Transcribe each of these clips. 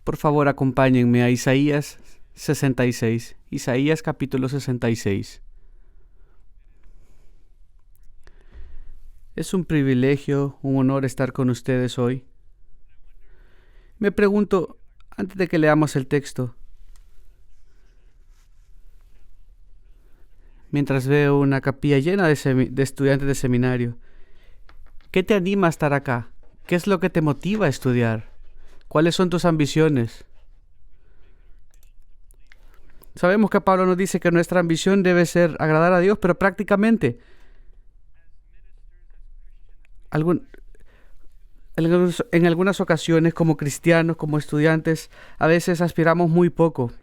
Por favor, acompáñenme a Isaías 66. Isaías capítulo 66. Es un privilegio, un honor estar con ustedes hoy. Me pregunto, antes de que leamos el texto, mientras veo una capilla llena de estudiantes de seminario, ¿qué te anima a estar acá? ¿Qué es lo que te motiva a estudiar? ¿Cuáles son tus ambiciones? Sabemos que Pablo nos dice que nuestra ambición debe ser agradar a Dios, pero prácticamente en algunas ocasiones, como cristianos, como estudiantes, a veces aspiramos muy poco,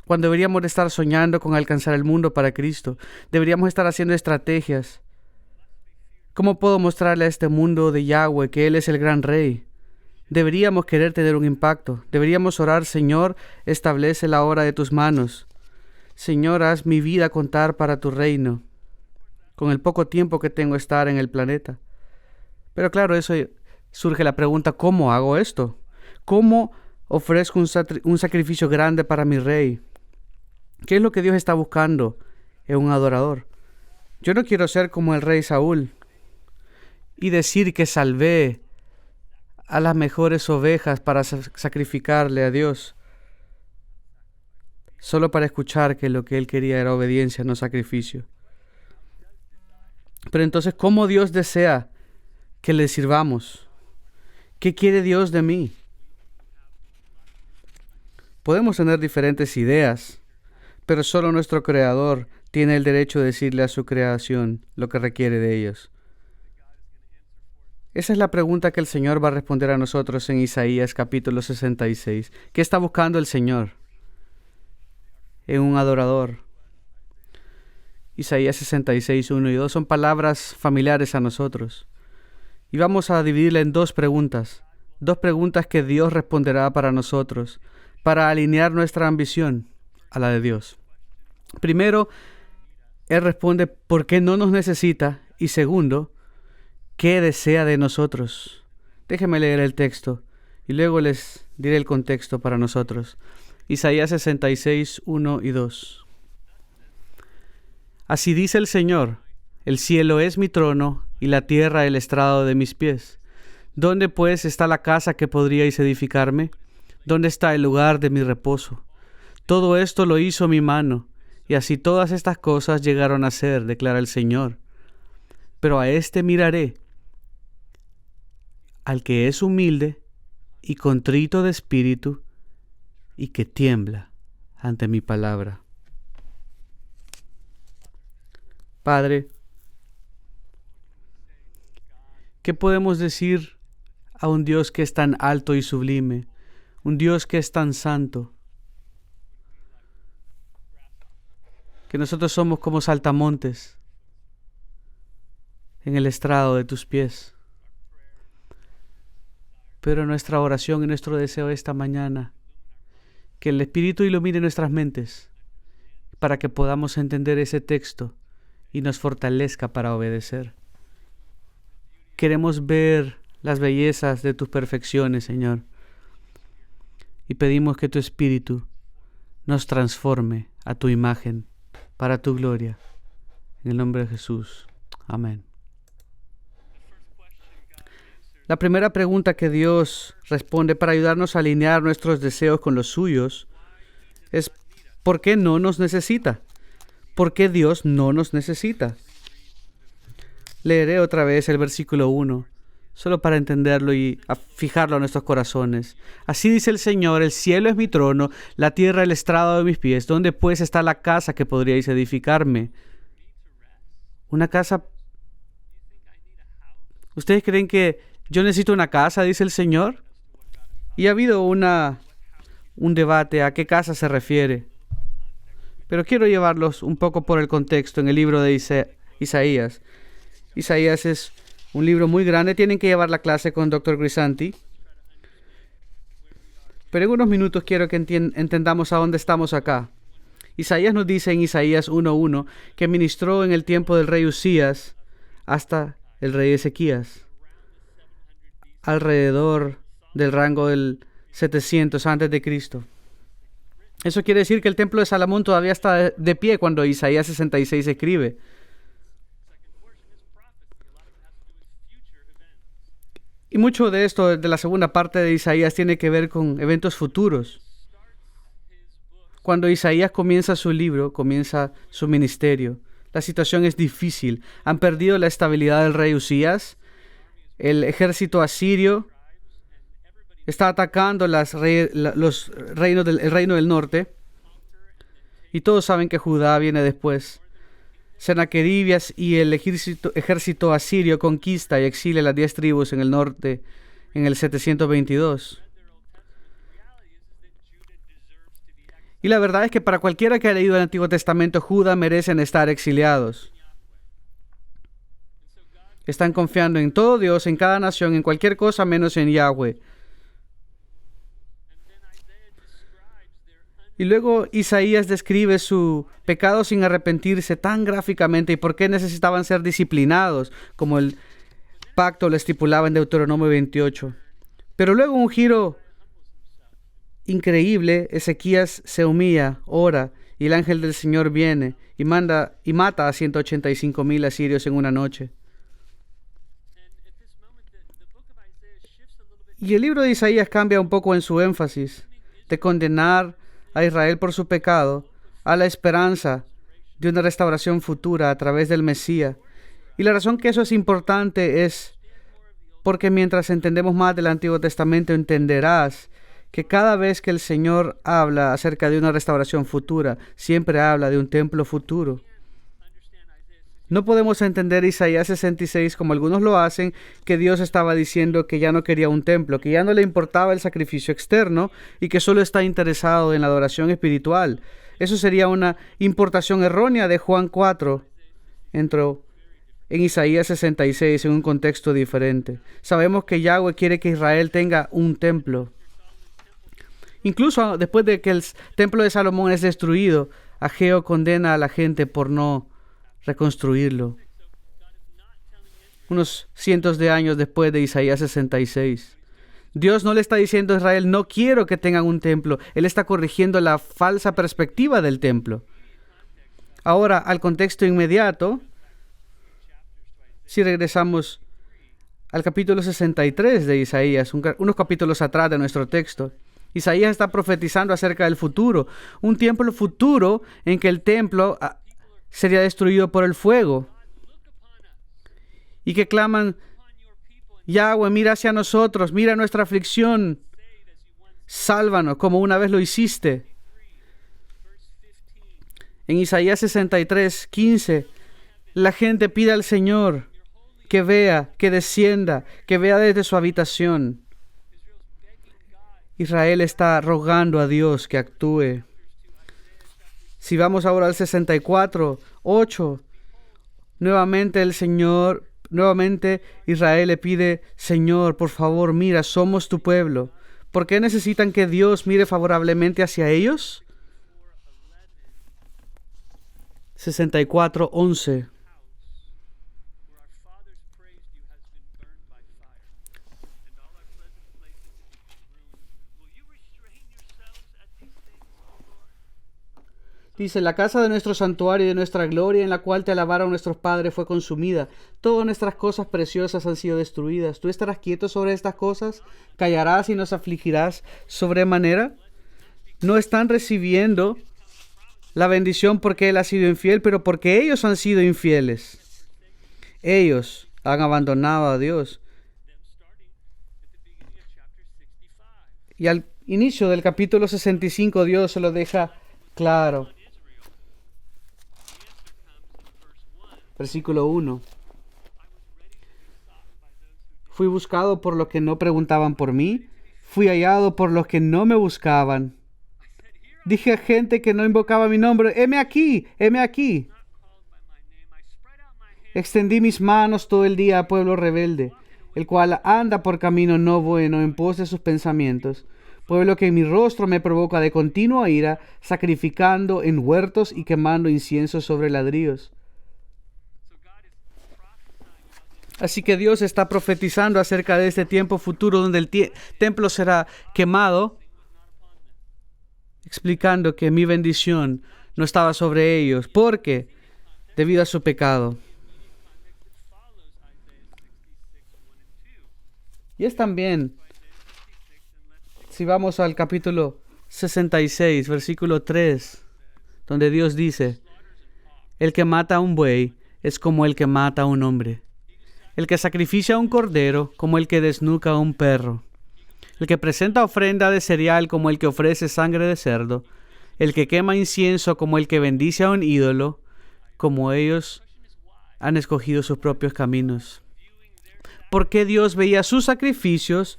cuando deberíamos de estar soñando con alcanzar el mundo para Cristo. Deberíamos estar haciendo estrategias. ¿Cómo puedo mostrarle a este mundo de Yahweh que Él es el gran Rey? Deberíamos querer tener un impacto. Deberíamos orar: Señor, establece la obra de tus manos. Señor, haz mi vida contar para tu reino, con el poco tiempo que tengo estar en el planeta. Pero claro, eso surge la pregunta: ¿cómo hago esto? ¿Cómo ofrezco un sacrificio grande para mi Rey? ¿Qué es lo que Dios está buscando en un adorador? Yo no quiero ser como el rey Saúl y decir que salvé a las mejores ovejas para sacrificarle a Dios, solo para escuchar que lo que él quería era obediencia, no sacrificio. Pero entonces, ¿cómo Dios desea que le sirvamos? ¿Qué quiere Dios de mí? Podemos tener diferentes ideas, pero solo nuestro Creador tiene el derecho de decirle a su creación lo que requiere de ellos. Esa es la pregunta que el Señor va a responder a nosotros en Isaías capítulo 66. ¿Qué está buscando el Señor en un adorador? Isaías 66, 1 y 2 son palabras familiares a nosotros. Y vamos a dividirla en dos preguntas que Dios responderá para nosotros, para alinear nuestra ambición a la de Dios. Primero, Él responde por qué no nos necesita, y segundo, ¿qué desea de nosotros? Déjenme leer el texto y luego les diré el contexto para nosotros. Isaías 66, 1 y 2. Así dice el Señor: el cielo es mi trono y la tierra el estrado de mis pies. ¿Dónde pues está la casa que podríais edificarme? ¿Dónde está el lugar de mi reposo? Todo esto lo hizo mi mano, y así todas estas cosas llegaron a ser, declara el Señor. Pero a este miraré, al que es humilde y contrito de espíritu, y que tiembla ante mi palabra. Padre, ¿qué podemos decir a un Dios que es tan alto y sublime, un Dios que es tan santo, que nosotros somos como saltamontes en el estrado de tus pies? Pero nuestra oración y nuestro deseo esta mañana, que el Espíritu ilumine nuestras mentes para que podamos entender ese texto y nos fortalezca para obedecer. Queremos ver las bellezas de tus perfecciones, Señor, y pedimos que tu Espíritu nos transforme a tu imagen para tu gloria. En el nombre de Jesús. Amén. La primera pregunta que Dios responde para ayudarnos a alinear nuestros deseos con los suyos es: ¿por qué no nos necesita? ¿Por qué Dios no nos necesita? Leeré otra vez el versículo 1, solo para entenderlo y fijarlo a nuestros corazones. Así dice el Señor: el cielo es mi trono, la tierra el estrado de mis pies. ¿Dónde pues está la casa que podríais edificarme? ¿Una casa? ¿Ustedes creen que yo necesito una casa? Dice el Señor. Y ha habido un debate a qué casa se refiere. Pero quiero llevarlos un poco por el contexto en el libro de Isaías. Isaías es un libro muy grande. Tienen que llevar la clase con Dr. Grisanti. Pero en unos minutos quiero que entendamos a dónde estamos acá. Isaías nos dice en Isaías 1:1 que ministró en el tiempo del rey Usías hasta el rey Ezequías, alrededor del rango del 700 antes de Cristo. Eso quiere decir que el templo de Salomón todavía está de pie cuando Isaías 66 escribe. Y mucho de esto, de la segunda parte de Isaías, tiene que ver con eventos futuros. Cuando Isaías comienza su libro, comienza su ministerio, la situación es difícil. Han perdido la estabilidad del rey Usías. El ejército asirio está atacando el reino del norte. Y todos saben que Judá viene después. Sennaqueribias y el ejército asirio conquista y exilia las 10 tribus en el norte en el 722. Y la verdad es que para cualquiera que haya leído el Antiguo Testamento, Judá merecen estar exiliados. Están confiando en todo Dios, en cada nación, en cualquier cosa menos en Yahweh. Y luego Isaías describe su pecado sin arrepentirse tan gráficamente y por qué necesitaban ser disciplinados, como el pacto lo estipulaba en Deuteronomio 28. Pero luego un giro increíble. Ezequías se humilla, ora, y el ángel del Señor viene y mata a 185,000 asirios en una noche. Y el libro de Isaías cambia un poco en su énfasis de condenar a Israel por su pecado a la esperanza de una restauración futura a través del Mesías. Y la razón que eso es importante es porque mientras entendemos más del Antiguo Testamento, entenderás que cada vez que el Señor habla acerca de una restauración futura, siempre habla de un templo futuro. No podemos entender Isaías 66 como algunos lo hacen, que Dios estaba diciendo que ya no quería un templo, que ya no le importaba el sacrificio externo y que solo está interesado en la adoración espiritual. Eso sería una importación errónea de Juan 4. Entró en Isaías 66 en un contexto diferente. Sabemos que Yahweh quiere que Israel tenga un templo. Incluso después de que el templo de Salomón es destruido, Ageo condena a la gente por no reconstruirlo. Unos cientos de años después de Isaías 66. Dios no le está diciendo a Israel, no quiero que tengan un templo. Él está corrigiendo la falsa perspectiva del templo. Ahora, al contexto inmediato, si regresamos al capítulo 63 de Isaías, unos capítulos atrás de nuestro texto, Isaías está profetizando acerca del futuro, un tiempo futuro en que el templo sería destruido por el fuego, y que claman, Yahweh, mira hacia nosotros, mira nuestra aflicción, sálvanos como una vez lo hiciste. En Isaías 63:15, la gente pide al Señor que vea, que descienda, que vea desde su habitación. Israel está rogando a Dios que actúe. Si vamos ahora al 64:8, nuevamente Israel le pide, Señor, por favor, mira, somos tu pueblo. ¿Por qué necesitan que Dios mire favorablemente hacia ellos? 64:11. Dice, la casa de nuestro santuario y de nuestra gloria, en la cual te alabaron nuestros padres, fue consumida. Todas nuestras cosas preciosas han sido destruidas. ¿Tú estarás quieto sobre estas cosas? ¿Callarás y nos afligirás sobremanera? No están recibiendo la bendición porque Él ha sido infiel, pero porque ellos han sido infieles. Ellos han abandonado a Dios. Y al inicio del capítulo 65, Dios se lo deja claro. Versículo 1. Fui buscado por los que no preguntaban por mí. Fui hallado por los que no me buscaban. Dije a gente que no invocaba mi nombre, heme aquí, heme aquí. Extendí mis manos todo el día a pueblo rebelde, el cual anda por camino no bueno en pos de sus pensamientos. Pueblo que en mi rostro me provoca de continua ira, sacrificando en huertos y quemando incienso sobre ladrillos. Así que Dios está profetizando acerca de este tiempo futuro donde el templo será quemado, explicando que mi bendición no estaba sobre ellos, porque debido a su pecado. Y es también, si vamos al capítulo 66, versículo 3, donde Dios dice: el que mata a un buey es como el que mata a un hombre. El que sacrifica un cordero como el que desnuca a un perro. El que presenta ofrenda de cereal como el que ofrece sangre de cerdo. El que quema incienso como el que bendice a un ídolo, como ellos han escogido sus propios caminos. ¿Por qué Dios veía sus sacrificios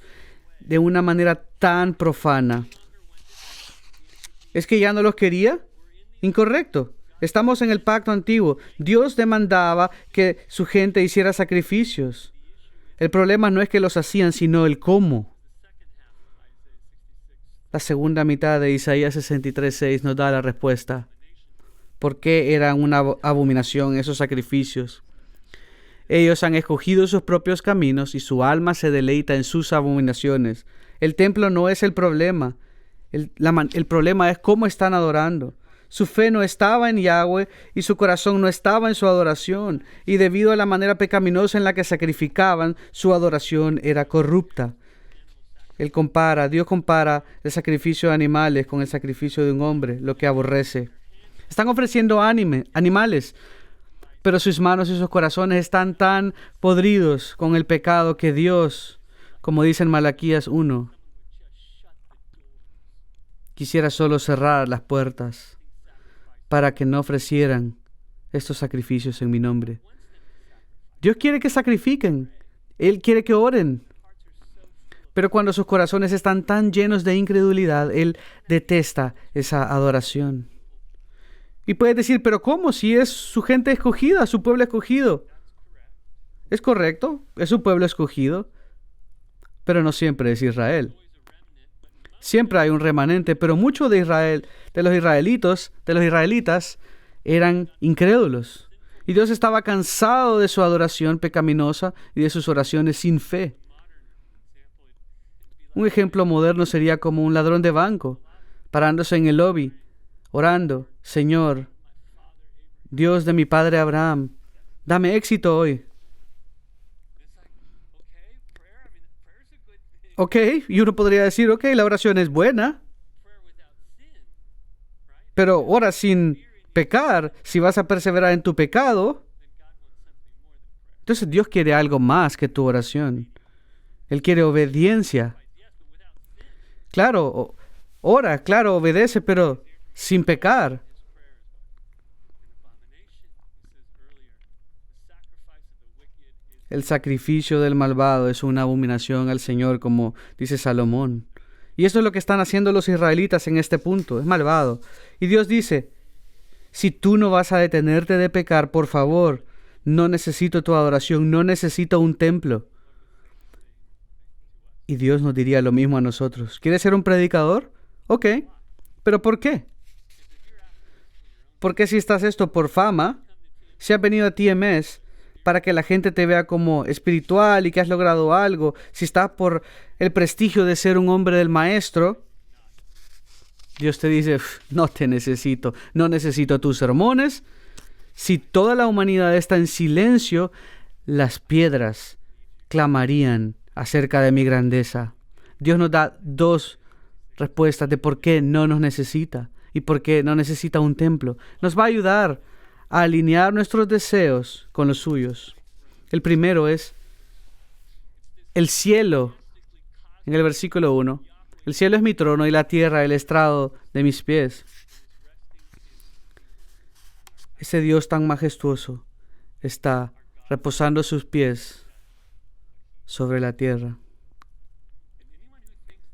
de una manera tan profana? ¿Es que ya no los quería? Incorrecto. Estamos en el pacto antiguo. Dios demandaba que su gente hiciera sacrificios. El problema no es que los hacían, sino el cómo. La segunda mitad de Isaías 63:6 nos da la respuesta. ¿Por qué eran una abominación esos sacrificios? Ellos han escogido sus propios caminos y su alma se deleita en sus abominaciones. El templo no es el problema. El problema es cómo están adorando. Su fe no estaba en Yahweh y su corazón no estaba en su adoración. Y debido a la manera pecaminosa en la que sacrificaban, su adoración era corrupta. Dios compara el sacrificio de animales con el sacrificio de un hombre, lo que aborrece. Están ofreciendo animales, pero sus manos y sus corazones están tan podridos con el pecado que Dios, como dice en Malaquías 1, quisiera solo cerrar las puertas para que no ofrecieran estos sacrificios en mi nombre. Dios quiere que sacrifiquen. Él quiere que oren. Pero cuando sus corazones están tan llenos de incredulidad, Él detesta esa adoración. Y puedes decir, ¿pero cómo? Si es su gente escogida, su pueblo escogido. Es correcto, es su pueblo escogido, pero no siempre es Israel. Siempre hay un remanente, pero muchos de los israelitas, eran incrédulos. Y Dios estaba cansado de su adoración pecaminosa y de sus oraciones sin fe. Un ejemplo moderno sería como un ladrón de banco, parándose en el lobby, orando: Señor, Dios de mi padre Abraham, dame éxito hoy. Ok, y uno podría decir, ok, la oración es buena, pero ora sin pecar. Si vas a perseverar en tu pecado, entonces Dios quiere algo más que tu oración. Él quiere obediencia. Claro, ora, claro, obedece, pero sin pecar. El sacrificio del malvado es una abominación al Señor, como dice Salomón. Y eso es lo que están haciendo los israelitas en este punto. Es malvado. Y Dios dice: si tú no vas a detenerte de pecar, por favor, no necesito tu adoración, no necesito un templo. Y Dios nos diría lo mismo a nosotros. ¿Quieres ser un predicador? Ok. ¿Pero por qué? Porque si estás esto por fama, si has venido a TMS para que la gente te vea como espiritual y que has logrado algo, si estás por el prestigio de ser un hombre del maestro, Dios te dice: no te necesito, no necesito tus sermones. Si toda la humanidad está en silencio, las piedras clamarían acerca de mi grandeza. Dios nos da dos respuestas de por qué no nos necesita y por qué no necesita un templo. Nos va a ayudar a alinear nuestros deseos con los suyos. El primero es el cielo. En el versículo 1, el cielo es mi trono y la tierra el estrado de mis pies. Ese Dios tan majestuoso está reposando sus pies sobre la tierra.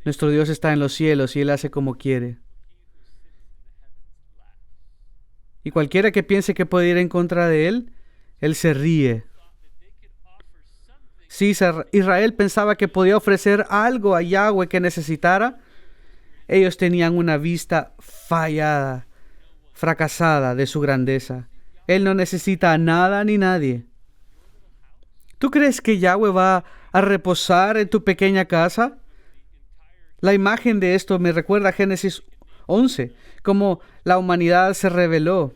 Nuestro Dios está en los cielos y Él hace como quiere. Y cualquiera que piense que puede ir en contra de Él, Él se ríe. Si Israel pensaba que podía ofrecer algo a Yahweh que necesitara, ellos tenían una vista fallada, fracasada de su grandeza. Él no necesita a nada ni nadie. ¿Tú crees que Yahweh va a reposar en tu pequeña casa? La imagen de esto me recuerda a Génesis 11, cómo la humanidad se rebeló.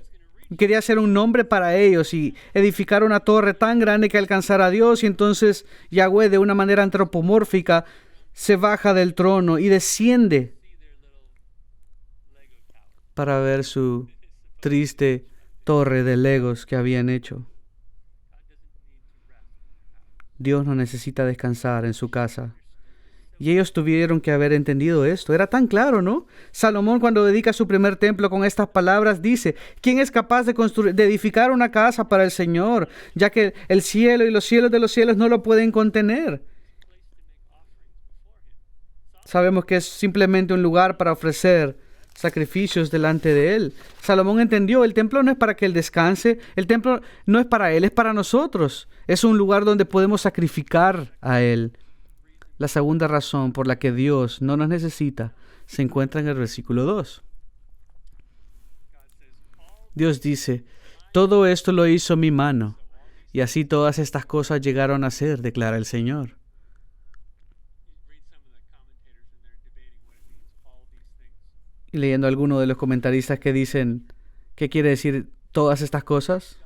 Quería ser un nombre para ellos y edificar una torre tan grande que alcanzara a Dios, y entonces Yahweh, de una manera antropomórfica, se baja del trono y desciende para ver su triste torre de legos que habían hecho. Dios no necesita descansar en su casa. Y ellos tuvieron que haber entendido esto. Era tan claro, ¿no? Salomón, cuando dedica su primer templo con estas palabras, dice: ¿quién es capaz de edificar una casa para el Señor? Ya que el cielo y los cielos de los cielos no lo pueden contener. Sabemos que es simplemente un lugar para ofrecer sacrificios delante de Él. Salomón entendió: el templo no es para que Él descanse, el templo no es para Él, es para nosotros. Es un lugar donde podemos sacrificar a Él. La segunda razón por la que Dios no nos necesita se encuentra en el versículo 2. Dios dice: todo esto lo hizo mi mano, y así todas estas cosas llegaron a ser, declara el Señor. Y leyendo a algunos de los comentaristas que dicen: ¿qué quiere decir todas estas cosas?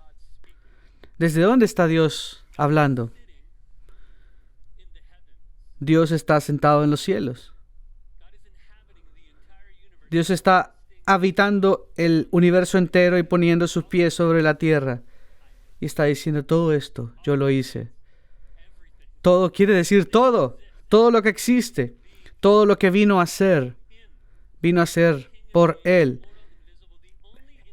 ¿Desde dónde está Dios hablando? Dios está sentado en los cielos. Dios está habitando el universo entero y poniendo sus pies sobre la tierra. Y está diciendo: todo esto yo lo hice. Todo quiere decir todo. Todo lo que existe. Todo lo que vino a ser por Él.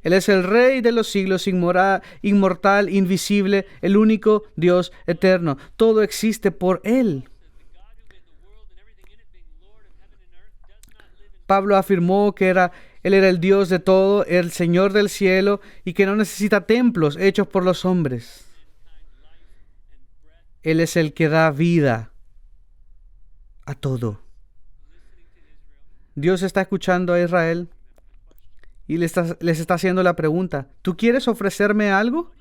Él es el Rey de los siglos, inmortal, invisible, el único Dios eterno. Todo existe por Él. Pablo afirmó que Él era el Dios de todo, el Señor del cielo, y que no necesita templos hechos por los hombres. Él es el que da vida a todo. Dios está escuchando a Israel y les está haciendo la pregunta: ¿tú quieres ofrecerme algo?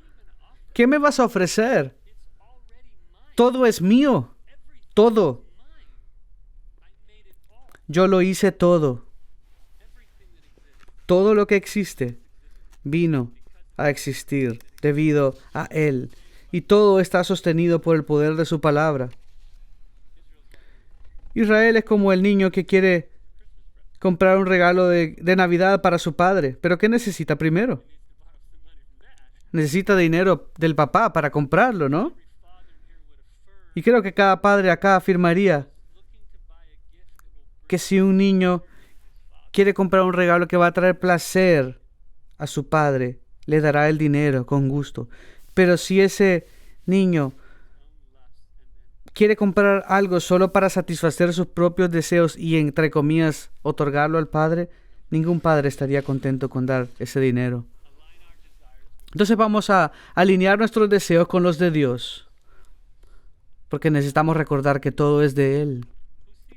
¿Qué me vas a ofrecer? Todo es mío. Todo. Yo lo hice todo. Todo lo que existe vino a existir debido a Él. Y todo está sostenido por el poder de su palabra. Israel es como el niño que quiere comprar un regalo de Navidad para su padre. ¿Pero qué necesita primero? Necesita dinero del papá para comprarlo, ¿no? Y creo que cada padre acá afirmaría que si un niño quiere comprar un regalo que va a traer placer a su padre, le dará el dinero con gusto. Pero si ese niño quiere comprar algo solo para satisfacer sus propios deseos y, entre comillas, otorgarlo al padre, ningún padre estaría contento con dar ese dinero. Entonces vamos a alinear nuestros deseos con los de Dios, porque necesitamos recordar que todo es de Él.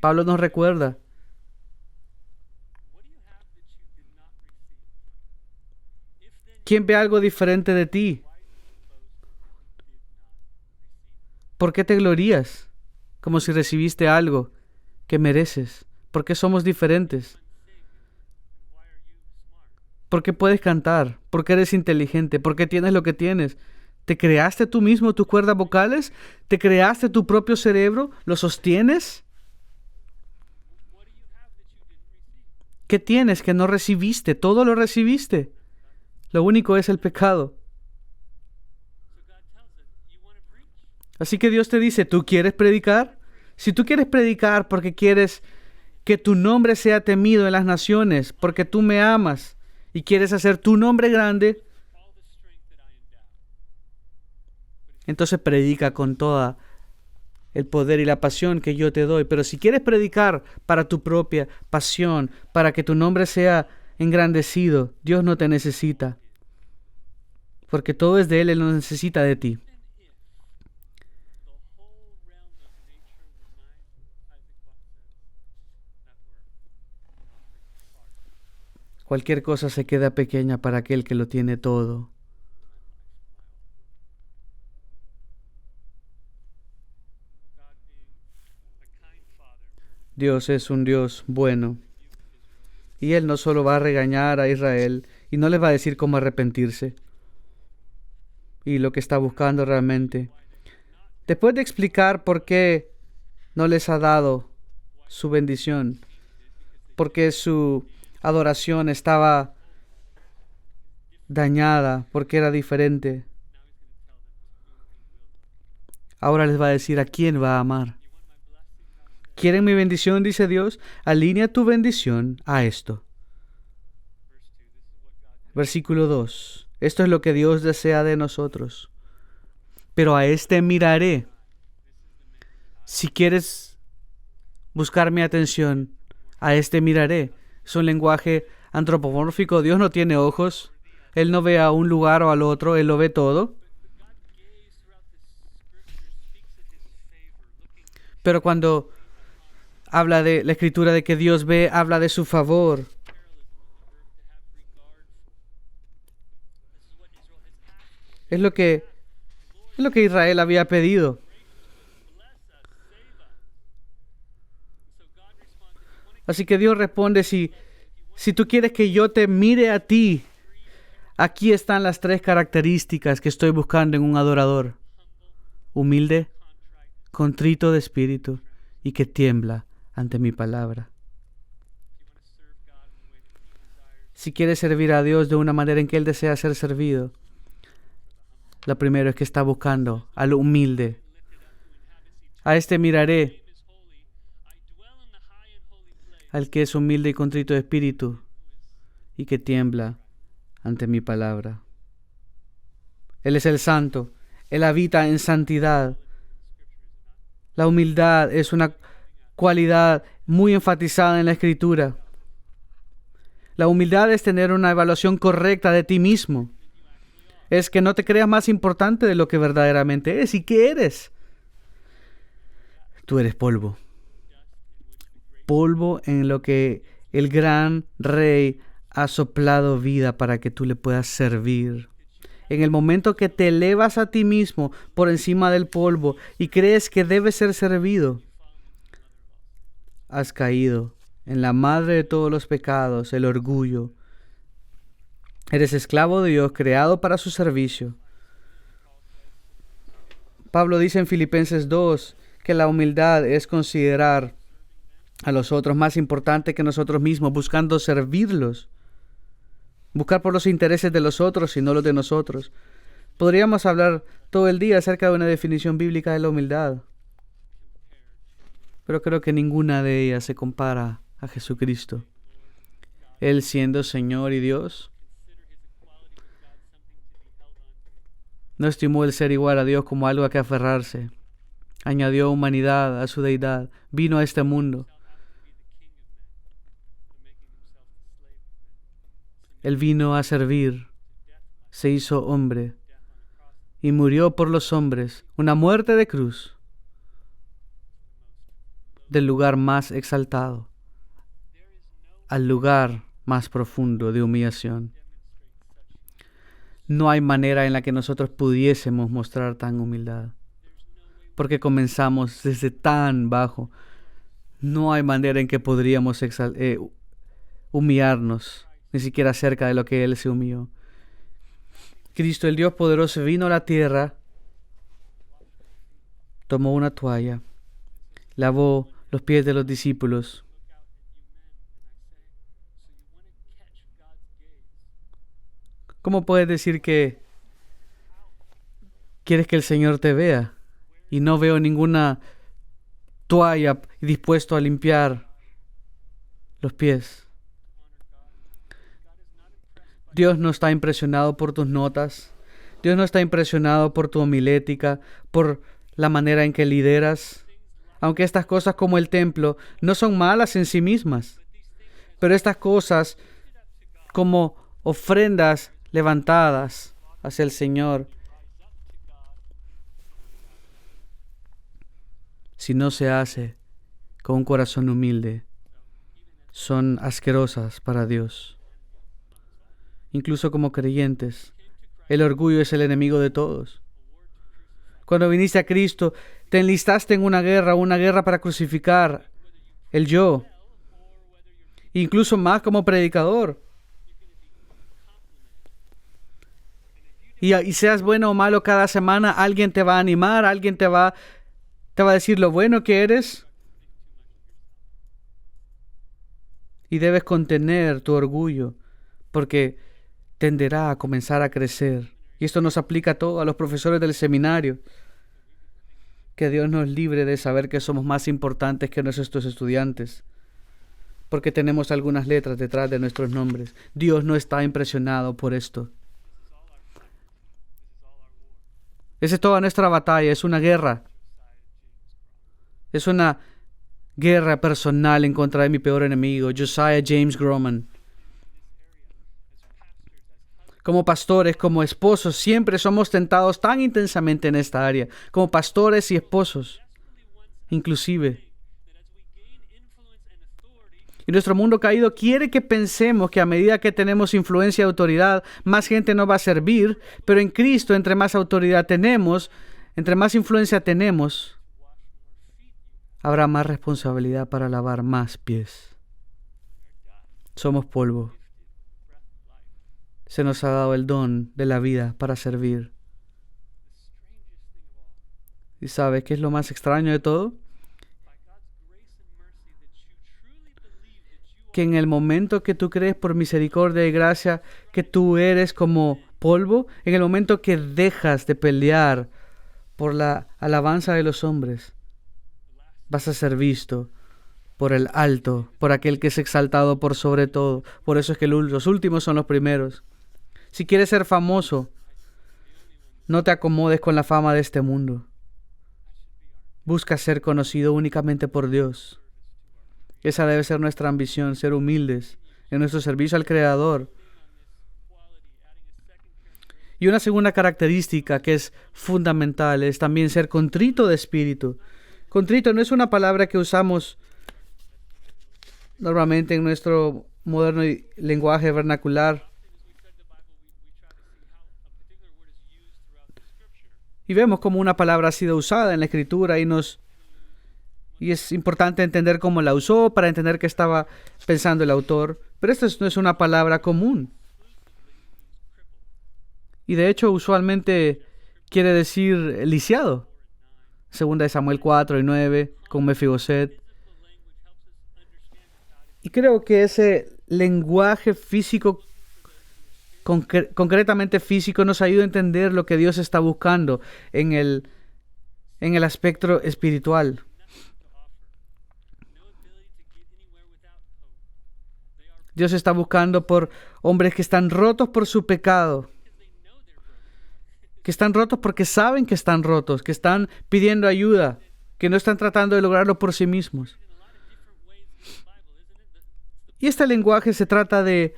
Pablo nos recuerda: ¿quién ve algo diferente de ti? ¿Por qué te glorías como si recibiste algo que mereces? ¿Por qué somos diferentes? ¿Por qué puedes cantar? ¿Por qué eres inteligente? ¿Por qué tienes lo que tienes? ¿Te creaste tú mismo tus cuerdas vocales? ¿Te creaste tu propio cerebro? ¿Lo sostienes? ¿Qué tienes que no recibiste? Todo lo recibiste. Lo único es el pecado. Así que Dios te dice: ¿tú quieres predicar? Si tú quieres predicar porque quieres que tu nombre sea temido en las naciones, porque tú me amas y quieres hacer tu nombre grande, entonces predica con toda el poder y la pasión que yo te doy. Pero si quieres predicar para tu propia pasión, para que tu nombre sea engrandecido, Dios no te necesita, porque todo es de Él no necesita de ti. Cualquier cosa se queda pequeña para aquel que lo tiene todo. Dios es un Dios bueno. Y Él no solo va a regañar a Israel y no les va a decir cómo arrepentirse y lo que está buscando realmente. Después de explicar por qué no les ha dado su bendición, porque su adoración estaba dañada, porque era diferente, ahora les va a decir a quién va a amar. ¿Quieren mi bendición?, dice Dios. Alinea tu bendición a esto. Versículo 2. Esto es lo que Dios desea de nosotros. Pero a este miraré. Si quieres buscar mi atención, a este miraré. Es un lenguaje antropomórfico. Dios no tiene ojos. Él no ve a un lugar o al otro. Él lo ve todo. Pero cuando habla de la escritura de que Dios ve, habla de su favor. Es lo que Israel había pedido. Así que Dios responde, si tú quieres que yo te mire a ti, aquí están las 3 características que estoy buscando en un adorador: humilde, contrito de espíritu y que tiembla ante mi palabra. Si quieres servir a Dios de una manera en que Él desea ser servido, lo primero es que está buscando al humilde. A este miraré, al que es humilde y contrito de espíritu y que tiembla ante mi palabra. Él es el santo, Él habita en santidad. La humildad es una cualidad muy enfatizada en la Escritura. La humildad es tener una evaluación correcta de ti mismo. Es que no te creas más importante de lo que verdaderamente es. ¿Y qué eres? Tú eres polvo. Polvo en lo que el gran Rey ha soplado vida para que tú le puedas servir. En el momento que te elevas a ti mismo por encima del polvo y crees que debes ser servido, has caído en la madre de todos los pecados, el orgullo. Eres esclavo de Dios, creado para su servicio. Pablo dice en Filipenses 2 que la humildad es considerar a los otros más importante que nosotros mismos, buscando servirlos. Buscar por los intereses de los otros y no los de nosotros. Podríamos hablar todo el día acerca de una definición bíblica de la humildad, pero creo que ninguna de ellas se compara a Jesucristo. Él, siendo Señor y Dios, no estimó el ser igual a Dios como algo a que aferrarse. Añadió humanidad a su deidad. Vino a este mundo. Él vino a servir. Se hizo hombre y murió por los hombres, una muerte de cruz, del lugar más exaltado al lugar más profundo de humillación. No hay manera en la que nosotros pudiésemos mostrar tan humildad, porque comenzamos desde tan bajo. No hay manera en que podríamos humillarnos, ni siquiera cerca de lo que Él se humilló. Cristo, el Dios poderoso, vino a la tierra, tomó una toalla, lavó los pies de los discípulos. ¿Cómo puedes decir que quieres que el Señor te vea y no veo ninguna toalla dispuesto a limpiar los pies? Dios no está impresionado por tus notas. Dios no está impresionado por tu homilética, por la manera en que lideras. Aunque estas cosas como el templo no son malas en sí mismas, pero estas cosas como ofrendas levantadas hacia el Señor, si no se hace con un corazón humilde, son asquerosas para Dios. Incluso como creyentes, el orgullo es el enemigo de todos. Cuando viniste a Cristo, te enlistaste en una guerra para crucificar el yo, incluso más como predicador. Y seas bueno o malo cada semana, alguien te va a animar, alguien te va a decir lo bueno que eres. Y debes contener tu orgullo, porque tenderá a comenzar a crecer. Y esto nos aplica a todos, a los profesores del seminario. Que Dios nos libre de saber que somos más importantes que nuestros estudiantes, porque tenemos algunas letras detrás de nuestros nombres. Dios no está impresionado por esto. Esa es toda nuestra batalla, es una guerra. Es una guerra personal en contra de mi peor enemigo, Josiah James Groman. Como pastores, como esposos, siempre somos tentados tan intensamente en esta área, como pastores y esposos, inclusive. Y nuestro mundo caído quiere que pensemos que a medida que tenemos influencia y autoridad, más gente nos va a servir, pero en Cristo, entre más autoridad tenemos, entre más influencia tenemos, habrá más responsabilidad para lavar más pies. Somos polvo. Se nos ha dado el don de la vida para servir. ¿Y sabes qué es lo más extraño de todo? Que en el momento que tú crees por misericordia y gracia que tú eres como polvo, en el momento que dejas de pelear por la alabanza de los hombres, vas a ser visto por el alto, por aquel que es exaltado por sobre todo. Por eso es que los últimos son los primeros. Si quieres ser famoso, no te acomodes con la fama de este mundo. Busca ser conocido únicamente por Dios. Esa debe ser nuestra ambición, ser humildes en nuestro servicio al Creador. Y una segunda característica que es fundamental es también ser contrito de espíritu. Contrito no es una palabra que usamos normalmente en nuestro moderno lenguaje vernacular. Y vemos cómo una palabra ha sido usada en la Escritura y es importante entender cómo la usó para entender qué estaba pensando el autor. Pero esta no es una palabra común. Y de hecho usualmente quiere decir lisiado. Segunda de Samuel 4 y 9 con Mefiboset. Y creo que ese lenguaje físico concretamente físico nos ayuda a entender lo que Dios está buscando en el aspecto espiritual. Dios está buscando por hombres que están rotos por su pecado, que están rotos porque saben que están rotos, que están pidiendo ayuda, que no están tratando de lograrlo por sí mismos. Y este lenguaje se trata de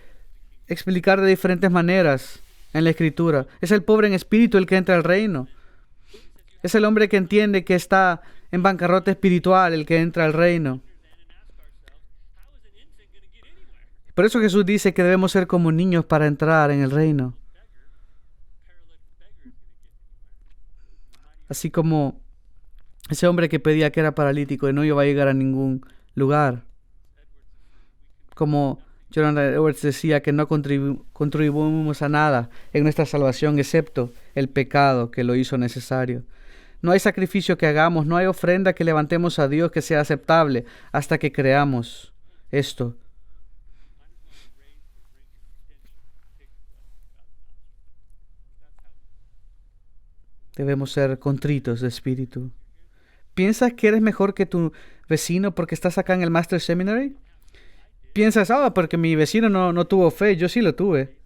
explicar de diferentes maneras en la Escritura. Es el pobre en espíritu el que entra al reino. Es el hombre que entiende que está en bancarrota espiritual el que entra al reino. Por eso Jesús dice que debemos ser como niños para entrar en el reino. Así como ese hombre que pedía que era paralítico y no iba a llegar a ningún lugar. Como Jonathan Edwards decía que no contribuimos a nada en nuestra salvación excepto el pecado que lo hizo necesario. No hay sacrificio que hagamos, no hay ofrenda que levantemos a Dios que sea aceptable hasta que creamos esto. Debemos ser contritos de espíritu. ¿Piensas que eres mejor que tu vecino porque estás acá en el Master Seminary? Piensas, porque mi vecino no tuvo fe, yo sí lo tuve.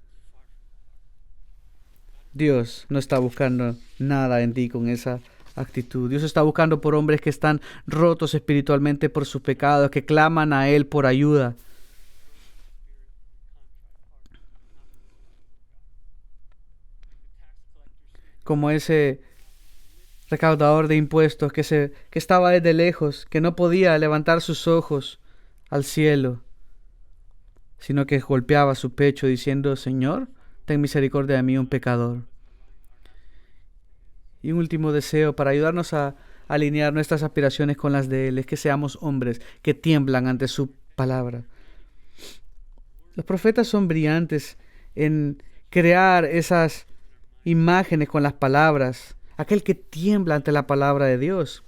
Dios no está buscando nada en ti con esa actitud. Dios está buscando por hombres que están rotos espiritualmente por sus pecados, que claman a Él por ayuda. Como ese recaudador de impuestos que estaba desde lejos, que no podía levantar sus ojos al cielo, sino que golpeaba su pecho diciendo: Señor, ten misericordia de mí, un pecador. Y un último deseo para ayudarnos a alinear nuestras aspiraciones con las de Él, es que seamos hombres que tiemblan ante su palabra. Los profetas son brillantes en crear esas imágenes con las palabras, aquel que tiembla ante la palabra de Dios.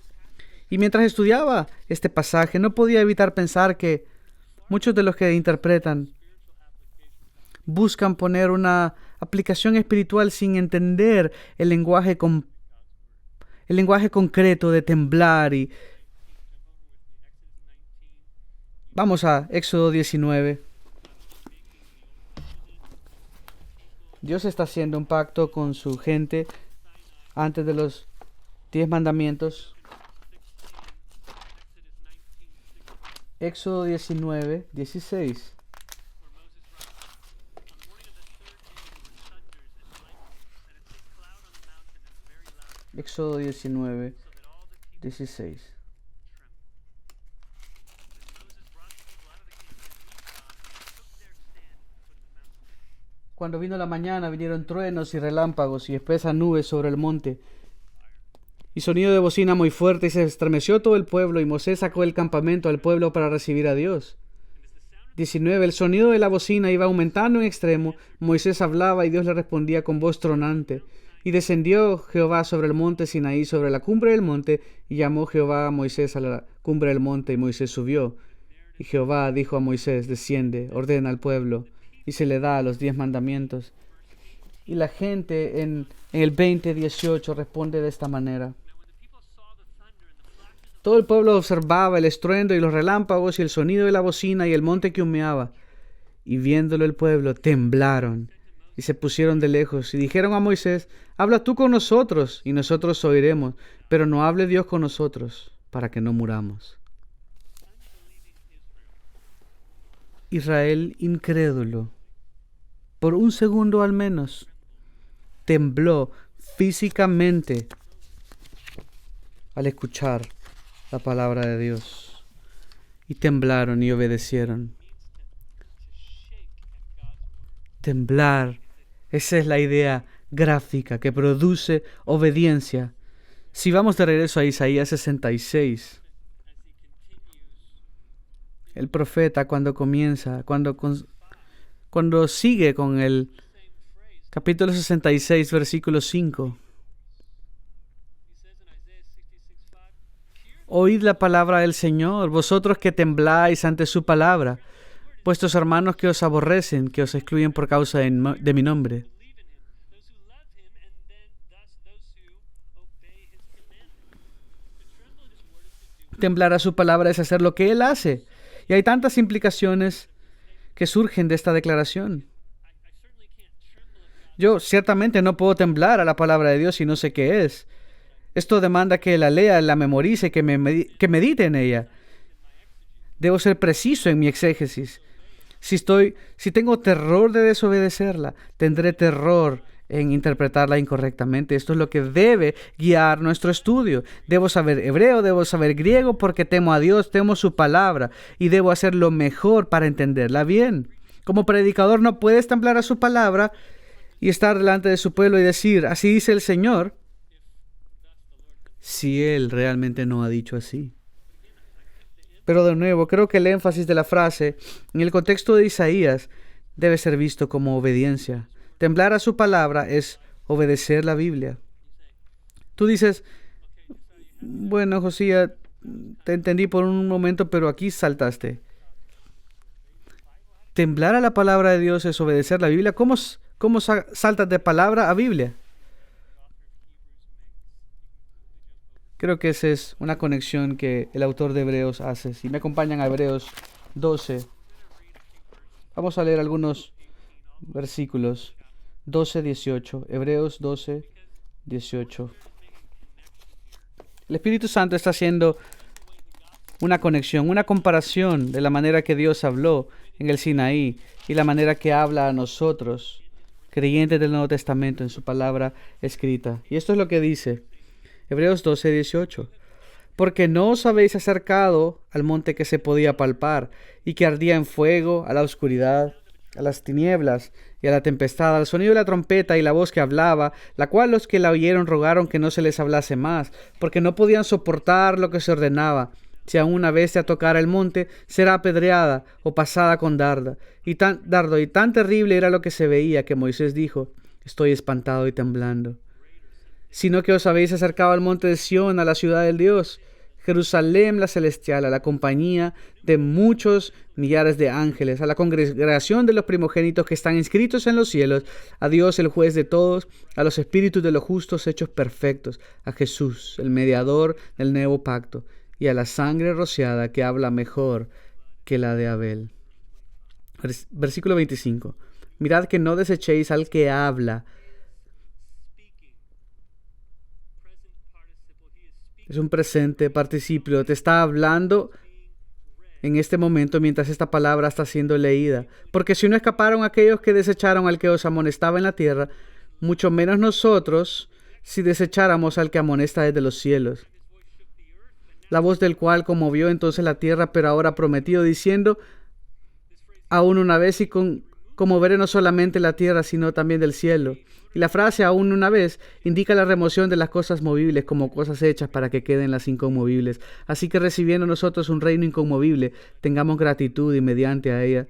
Y mientras estudiaba este pasaje, no podía evitar pensar que muchos de los que interpretan buscan poner una aplicación espiritual sin entender el lenguaje concreto de temblar. Y vamos a Éxodo 19. Dios está haciendo un pacto con su gente antes de los 10 mandamientos. Éxodo 19, 16. Éxodo 19, 16. Cuando vino la mañana, vinieron truenos y relámpagos y espesas nubes sobre el monte, y sonido de bocina muy fuerte, y se estremeció todo el pueblo, y Moisés sacó del campamento al pueblo para recibir a Dios. 19. El sonido de la bocina iba aumentando en extremo. Moisés hablaba y Dios le respondía con voz tronante. Y descendió Jehová sobre el monte Sinaí, sobre la cumbre del monte, y llamó Jehová a Moisés a la cumbre del monte, y Moisés subió. Y Jehová dijo a Moisés: desciende, ordena al pueblo, y se le da los 10 mandamientos. Y la gente en el 20:18 responde de esta manera: todo el pueblo observaba el estruendo y los relámpagos y el sonido de la bocina y el monte que humeaba. Y viéndolo el pueblo, temblaron y se pusieron de lejos y dijeron a Moisés: habla tú con nosotros y nosotros oiremos, pero no hable Dios con nosotros para que no muramos. Israel incrédulo, por un segundo al menos, tembló físicamente al escuchar la palabra de Dios, y temblaron y obedecieron. Temblar, esa es la idea gráfica que produce obediencia. Si vamos de regreso a Isaías 66, el profeta cuando sigue con el capítulo 66, versículo 5, oíd la palabra del Señor, vosotros que tembláis ante su palabra, vuestros hermanos que os aborrecen, que os excluyen por causa de mi nombre. Temblar a su palabra es hacer lo que Él hace. Y hay tantas implicaciones que surgen de esta declaración. Yo ciertamente no puedo temblar a la palabra de Dios si no sé qué es. Esto demanda que la lea, la memorice, que medite en ella. Debo ser preciso en mi exégesis. Si tengo terror de desobedecerla, tendré terror en interpretarla incorrectamente. Esto es lo que debe guiar nuestro estudio. Debo saber hebreo, debo saber griego, porque temo a Dios, temo su palabra, y debo hacer lo mejor para entenderla bien. Como predicador no puedes temblar a su palabra y estar delante de su pueblo y decir: así dice el Señor, si Él realmente no ha dicho así. Pero de nuevo, creo que el énfasis de la frase en el contexto de Isaías debe ser visto como obediencia. Temblar a su palabra es obedecer la Biblia. Tú dices: bueno, Josías, te entendí por un momento, pero aquí saltaste. Temblar a la palabra de Dios es obedecer la Biblia. ¿Cómo saltas de palabra a Biblia? Creo que esa es una conexión que el autor de Hebreos hace. Si me acompañan a Hebreos 12, vamos a leer algunos versículos. 12, 18. Hebreos 12, 18. El Espíritu Santo está haciendo una conexión, una comparación de la manera que Dios habló en el Sinaí y la manera que habla a nosotros, creyentes del Nuevo Testamento, en su palabra escrita. Y esto es lo que dice Hebreos 12, 18. Porque no os habéis acercado al monte que se podía palpar y que ardía en fuego, a la oscuridad a las tinieblas y a la tempestad, al sonido de la trompeta y la voz que hablaba, la cual los que la oyeron rogaron que no se les hablase más, porque no podían soportar lo que se ordenaba. Si aún una bestia tocara el monte, será apedreada o pasada con dardo. Y tan terrible era lo que se veía, que Moisés dijo: estoy espantado y temblando. Sino que os habéis acercado al monte de Sión, a la ciudad del Dios, Jerusalén la celestial, a la compañía de muchos millares de ángeles, a la congregación de los primogénitos que están inscritos en los cielos, a Dios el juez de todos, a los espíritus de los justos hechos perfectos, a Jesús, el mediador del nuevo pacto, y a la sangre rociada que habla mejor que la de Abel. Versículo 25. Mirad que no desechéis al que habla. Es un presente participio. Te está hablando en este momento mientras esta palabra está siendo leída. Porque si no escaparon aquellos que desecharon al que os amonestaba en la tierra, mucho menos nosotros si desecháramos al que amonesta desde los cielos. La voz del cual conmovió entonces la tierra, pero ahora prometido, diciendo: aún una vez, y conmoveré no solamente la tierra, sino también del cielo. Y la frase aún una vez indica la remoción de las cosas movibles como cosas hechas para que queden las inconmovibles. Así que recibiendo nosotros un reino inconmovible, tengamos gratitud y mediante a ella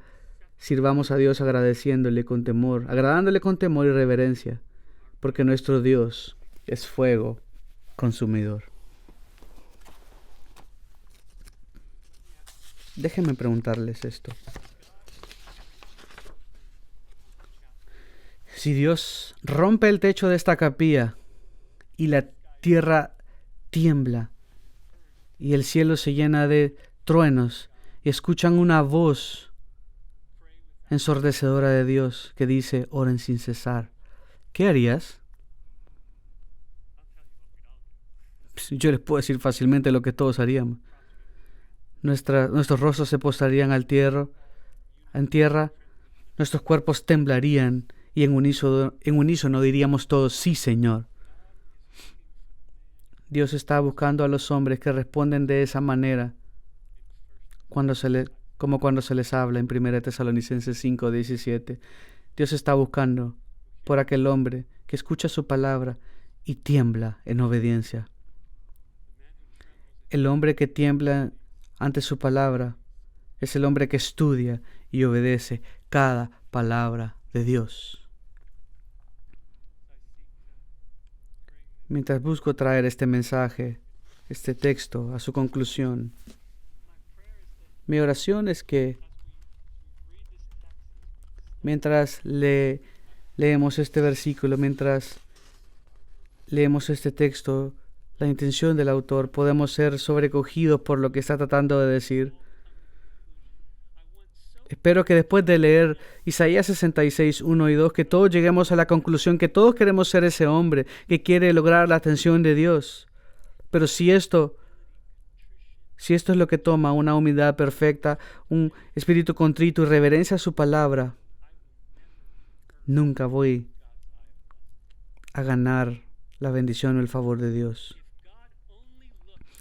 sirvamos a Dios agradándole con temor y reverencia, porque nuestro Dios es fuego consumidor. Déjenme preguntarles esto. Si Dios rompe el techo de esta capilla y la tierra tiembla y el cielo se llena de truenos y escuchan una voz ensordecedora de Dios que dice: oren sin cesar, ¿qué harías? Yo les puedo decir fácilmente lo que todos haríamos. Nuestros rostros se postrarían en tierra, nuestros cuerpos temblarían y en unísono diríamos todos: sí, Señor. Dios está buscando a los hombres que responden de esa manera como cuando se les habla en 1 Tesalonicenses 5:17. Dios está buscando por aquel hombre que escucha su palabra y tiembla en obediencia. El hombre que tiembla ante su palabra es el hombre que estudia y obedece cada palabra de Dios. Mientras busco traer este mensaje, este texto, a su conclusión, mi oración es que mientras leemos este versículo, mientras leemos este texto, la intención del autor, podemos ser sobrecogidos por lo que está tratando de decir. Espero que después de leer Isaías 66, 1 y 2, que todos lleguemos a la conclusión que todos queremos ser ese hombre que quiere lograr la atención de Dios. Pero si esto es lo que toma una humildad perfecta, un espíritu contrito y reverencia a su palabra, nunca voy a ganar la bendición o el favor de Dios.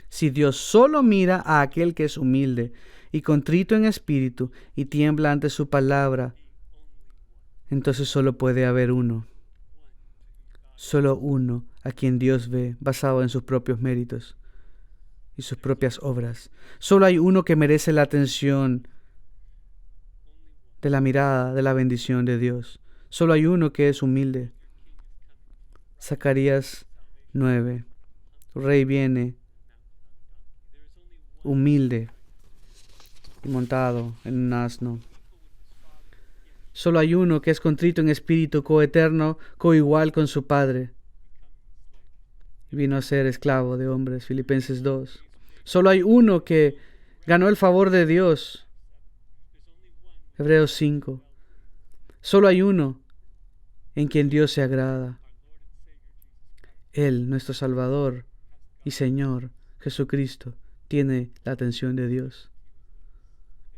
Si Dios solo mira a aquel que es humilde y contrito en espíritu y tiembla ante su palabra, entonces solo puede haber uno. Solo uno a quien Dios ve basado en sus propios méritos y sus propias obras. Solo hay uno que merece la atención de la mirada, de la bendición de Dios. Solo hay uno que es humilde. Zacarías 9. El rey viene humilde y montado en un asno. Solo hay uno que es contrito en espíritu, coeterno, coigual con su Padre. Y vino a ser esclavo de hombres. Filipenses 2. Solo hay uno que ganó el favor de Dios. Hebreos 5. Solo hay uno en quien Dios se agrada. Él, nuestro Salvador y Señor, Jesucristo, tiene la atención de Dios.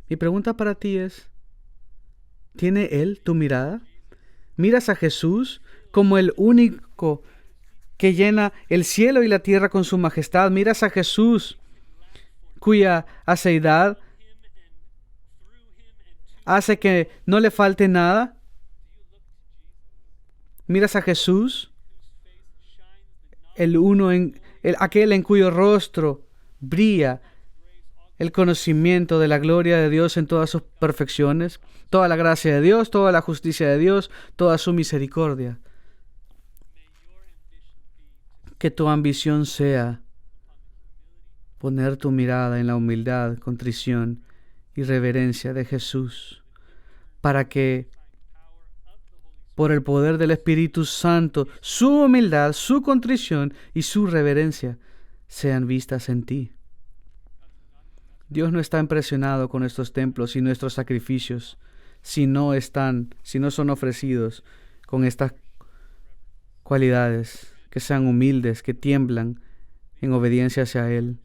Mi pregunta para ti es: ¿tiene Él tu mirada? ¿Miras a Jesús como el único que llena el cielo y la tierra con su majestad? ¿Miras a Jesús cuya aceidad hace que no le falte nada. Miras a Jesús, aquel en cuyo rostro brilla el conocimiento de la gloria de Dios en todas sus perfecciones, toda la gracia de Dios, toda la justicia de Dios, toda su misericordia. Que tu ambición sea poner tu mirada en la humildad, contrición y reverencia de Jesús, para que por el poder del Espíritu Santo, su humildad, su contrición y su reverencia sean vistas en ti. Dios no está impresionado con nuestros templos y nuestros sacrificios si no son ofrecidos con estas cualidades, que sean humildes, que tiemblan en obediencia hacia Él.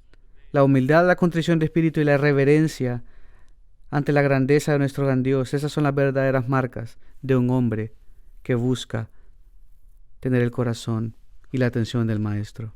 La humildad, la contrición de espíritu y la reverencia ante la grandeza de nuestro gran Dios, esas son las verdaderas marcas de un hombre que busca tener el corazón y la atención del Maestro.